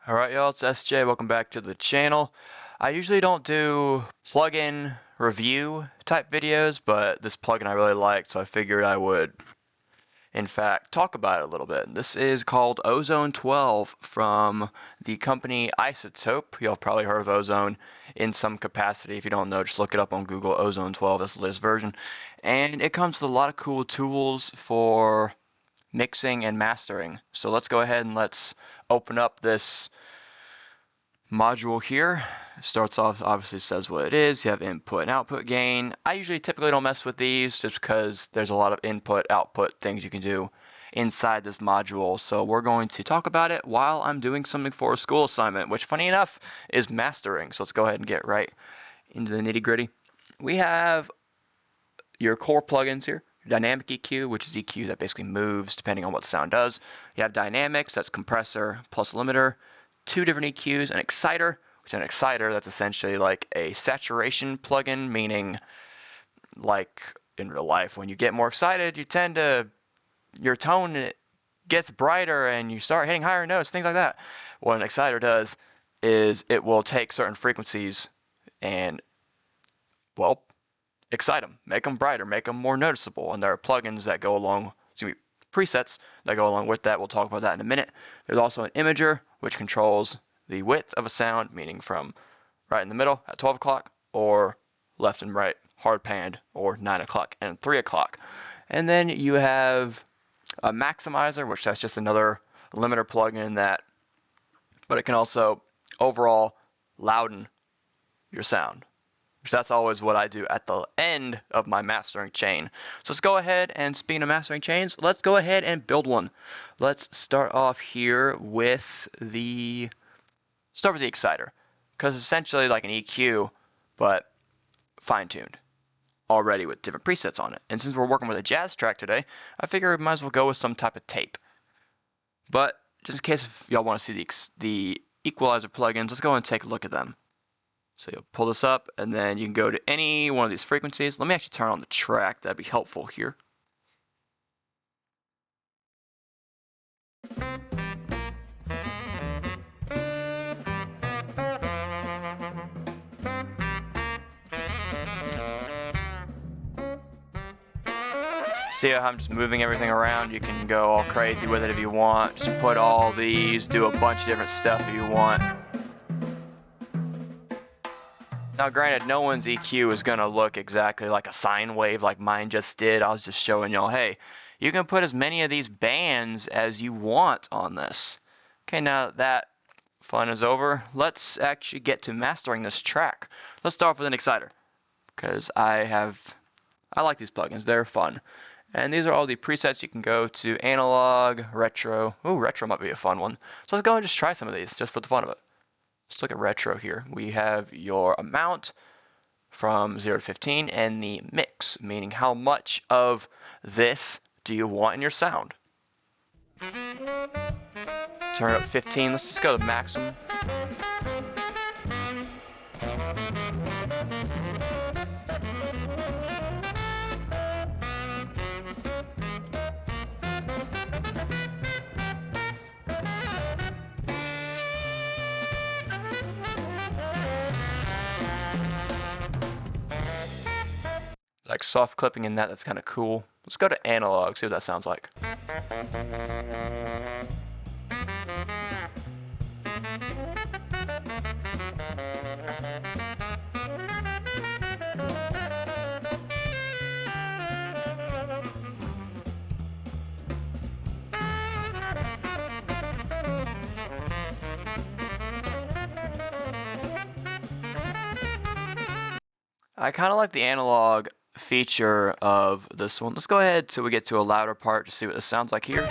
Alright y'all, it's SJ, welcome back to the channel. I usually don't do plugin review type videos, but this plugin I really liked, so I figured I would, in fact, talk about it a little bit. This is called Ozone 12 from the company Isotope. Y'all have probably heard of Ozone in some capacity. If you don't know, just look it up on Google, Ozone 12, that's the latest version. And it comes with a lot of cool tools for mixing and mastering. So let's go ahead and let's open up this module here. Starts off, obviously says what it is. You have input and output gain. I typically don't mess with these just because there's a lot of input output things you can do inside this module. So we're going to talk about it while I'm doing something for a school assignment, which funny enough is mastering. So let's go ahead and get right into the nitty gritty. We have your core plugins here. Dynamic EQ, which is EQ that basically moves depending on what the sound does. You have dynamics, that's compressor plus limiter. Two different EQs, an exciter, which is an exciter that's essentially like a saturation plugin, meaning like in real life, when you get more excited, your tone gets brighter and you start hitting higher notes, things like that. What an exciter does is it will take certain frequencies and, well, excite them, make them brighter, make them more noticeable. And there are plugins that go along, presets that go along with that. We'll talk about that in a minute. There's also an imager, which controls the width of a sound, meaning from right in the middle at 12 o'clock or left and right, hard panned, or 9 o'clock and 3 o'clock. And then you have a maximizer, which that's just another limiter plugin but it can also overall louden your sound. That's always what I do at the end of my mastering chain. So let's go ahead and, speaking of mastering chains, let's go ahead and build one. Let's start off here with the exciter, because it's essentially like an EQ, but fine-tuned already with different presets on it. And since we're working with a jazz track today, I figure we might as well go with some type of tape. But just in case if y'all want to see the equalizer plugins, let's go and take a look at them. So you'll pull this up, and then you can go to any one of these frequencies. Let me actually turn on the track. That'd be helpful here. See how I'm just moving everything around? You can go all crazy with it if you want. Just put all these, do a bunch of different stuff if you want. Now granted, no one's EQ is going to look exactly like a sine wave like mine just did. I was just showing y'all, hey, you can put as many of these bands as you want on this. Okay, now that fun is over, let's actually get to mastering this track. Let's start off with an exciter, because I like these plugins, they're fun. And these are all the presets. You can go to analog, retro. Ooh, retro might be a fun one. So let's go and just try some of these, just for the fun of it. Let's look at retro here. We have your amount from 0 to 15 and the mix, meaning how much of this do you want in your sound. Turn it up 15. Let's just go to maximum. Like soft clipping in that's kind of cool. Let's go to analog, see what that sounds like. I kind of like the analog feature of this one. Let's go ahead till we get to a louder part to see what this sounds like here.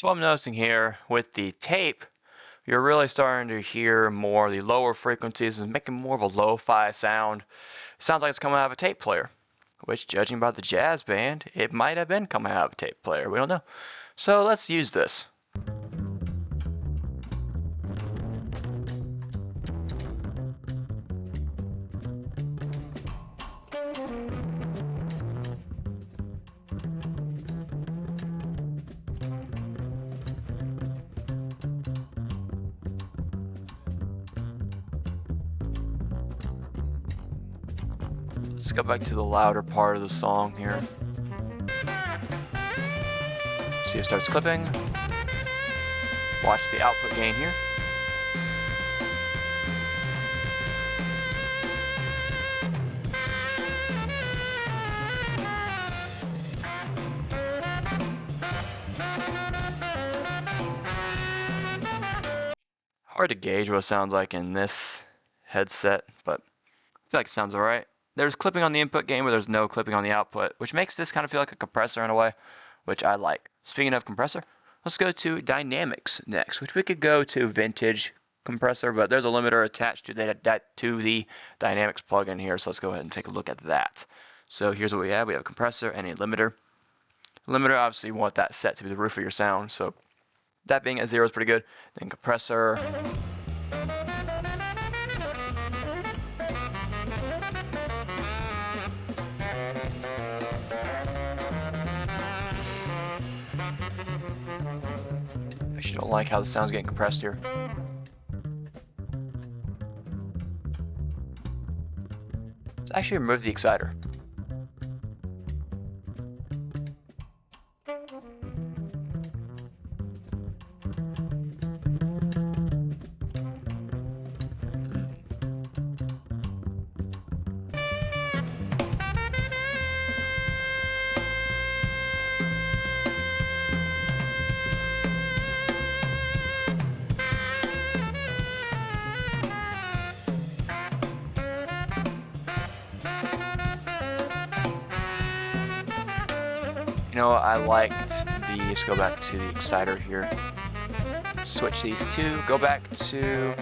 So what I'm noticing here with the tape, you're really starting to hear more of the lower frequencies and making more of a lo-fi sound. It sounds like it's coming out of a tape player, which judging by the jazz band, it might have been coming out of a tape player. We don't know. So let's use this. Let's go back to the louder part of the song here. See it starts clipping. Watch the output gain here. Hard to gauge what it sounds like in this headset, but I feel like it sounds alright. There's clipping on the input gain, but there's no clipping on the output, which makes this kind of feel like a compressor in a way, which I like. Speaking of compressor, let's go to dynamics next, which we could go to vintage compressor, but there's a limiter attached to the dynamics plugin here, so let's go ahead and take a look at that. So here's what we have. We have a compressor and a limiter. Limiter, obviously you want that set to be the roof of your sound, so that being at 0 is pretty good. Then compressor. I actually don't like how the sound's getting compressed here. Let's actually remove the exciter. You know, I liked the, let's go back to the exciter here. Switch these two, go back to,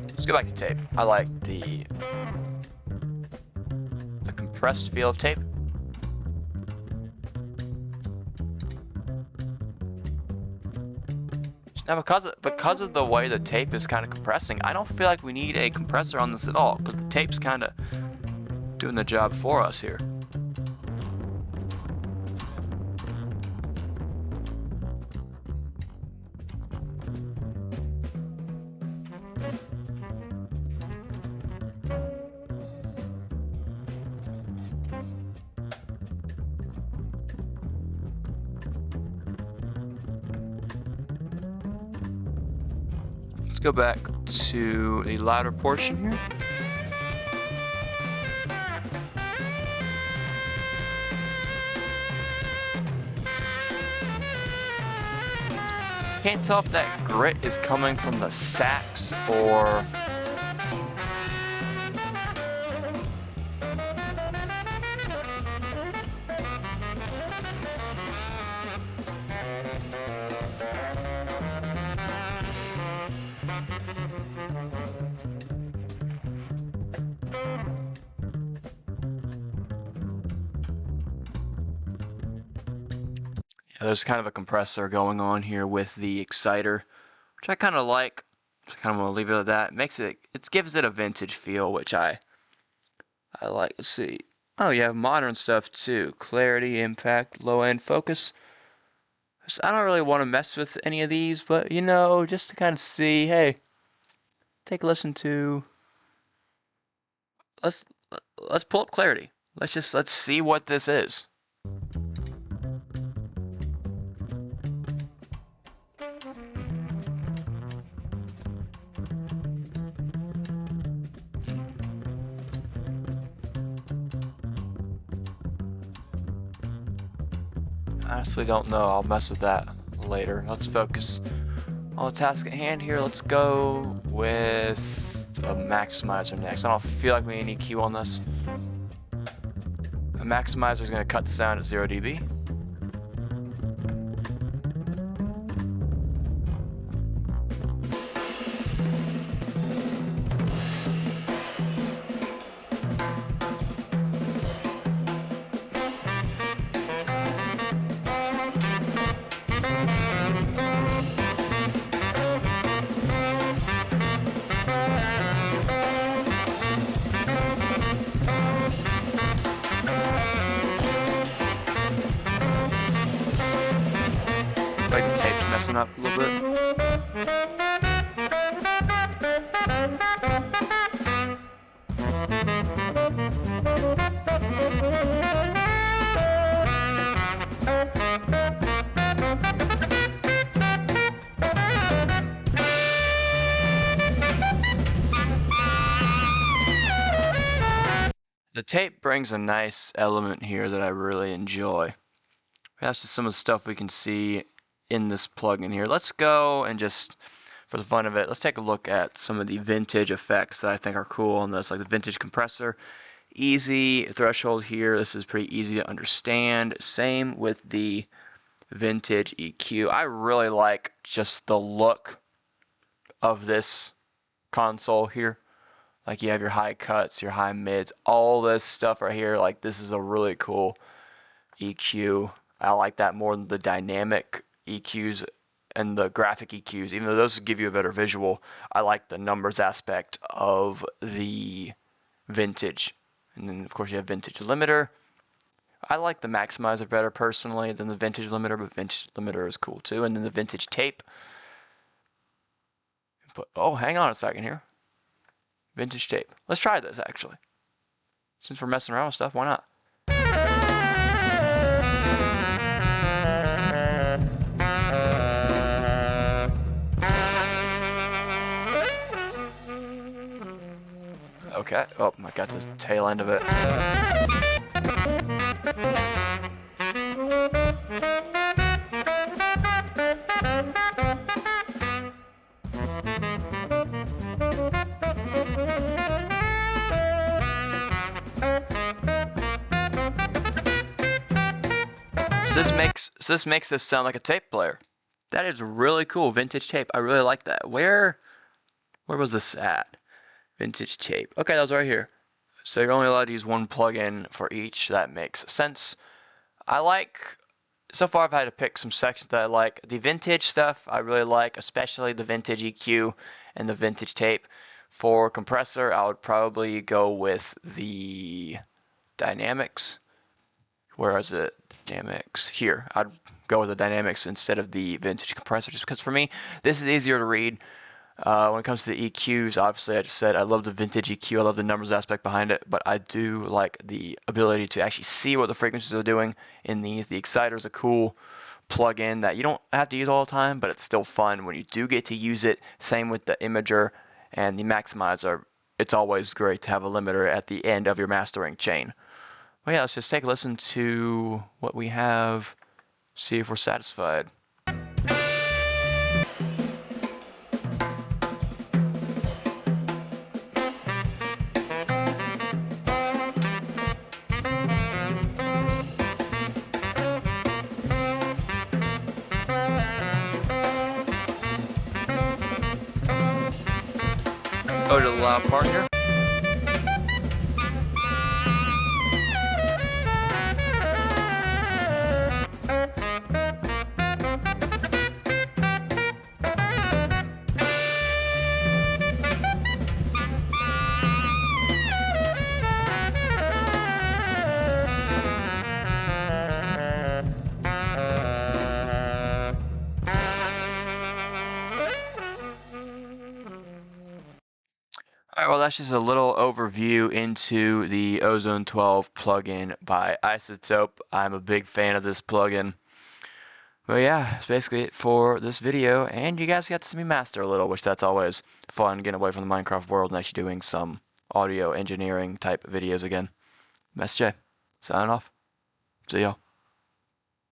let's go back to tape. I like the compressed feel of tape. Now because of the way the tape is kind of compressing, I don't feel like we need a compressor on this at all, because the tape's kind of doing the job for us here. Let's go back to the louder portion here. Can't tell if that grit is coming from the sax or there's kind of a compressor going on here with the exciter, which I kind of like. So I kind of want to leave it at that. It gives it a vintage feel, which I like. Let's see. Oh, you have modern stuff too. Clarity, impact, low end focus. So I don't really want to mess with any of these, but you know, just to kind of see, hey, take a listen to. Let's pull up clarity. Let's see what this is. I honestly don't know. I'll mess with that later. Let's focus on the task at hand here. Let's go with a maximizer next. I don't feel like we need any EQ on this. A maximizer is going to cut the sound at 0 dB. Like the tape's messing up a little bit. The tape brings a nice element here that I really enjoy. That's just some of the stuff we can see in this plugin here. Let's go and just, for the fun of it, let's take a look at some of the vintage effects that I think are cool on this, like the vintage compressor. Easy threshold here. This is pretty easy to understand. Same with the vintage EQ. I really like just the look of this console here. Like you have your high cuts, your high mids, all this stuff right here. Like this is a really cool EQ. I like that more than the dynamic EQs and the graphic EQs. Even though those give you a better visual, I like the numbers aspect of the vintage. And then of course you have vintage limiter. I like the maximizer better personally than the vintage limiter, but vintage limiter is cool too. And then the vintage tape. But oh, hang on a second here. Vintage tape. Let's try this actually. Since we're messing around with stuff, why not? Okay. Oh, I got the tail end of it. So this makes this sound like a tape player. That is really cool. Vintage tape. I really like that. Where was this at? Vintage tape. Okay, that was right here. So you're only allowed to use one plugin for each. That makes sense. So far I've had to pick some sections that I like. The vintage stuff I really like, especially the vintage EQ and the vintage tape. For compressor, I would probably go with the dynamics. Where is it? Dynamics. Here. I'd go with the dynamics instead of the vintage compressor, just because for me, this is easier to read. When it comes to the EQs, obviously I just said I love the vintage EQ, I love the numbers aspect behind it, but I do like the ability to actually see what the frequencies are doing in these. The exciter is a cool plug-in that you don't have to use all the time, but it's still fun when you do get to use it. Same with the imager and the maximizer. It's always great to have a limiter at the end of your mastering chain. Well, yeah, let's just take a listen to what we have, see if we're satisfied. Go to the loud part here. Alright, well that's just a little overview into the Ozone 12 plugin by iZotope. I'm a big fan of this plugin. But yeah, that's basically it for this video, and you guys got to see me master a little, which that's always fun, getting away from the Minecraft world and actually doing some audio engineering type videos again. Mess J, signing off. See y'all.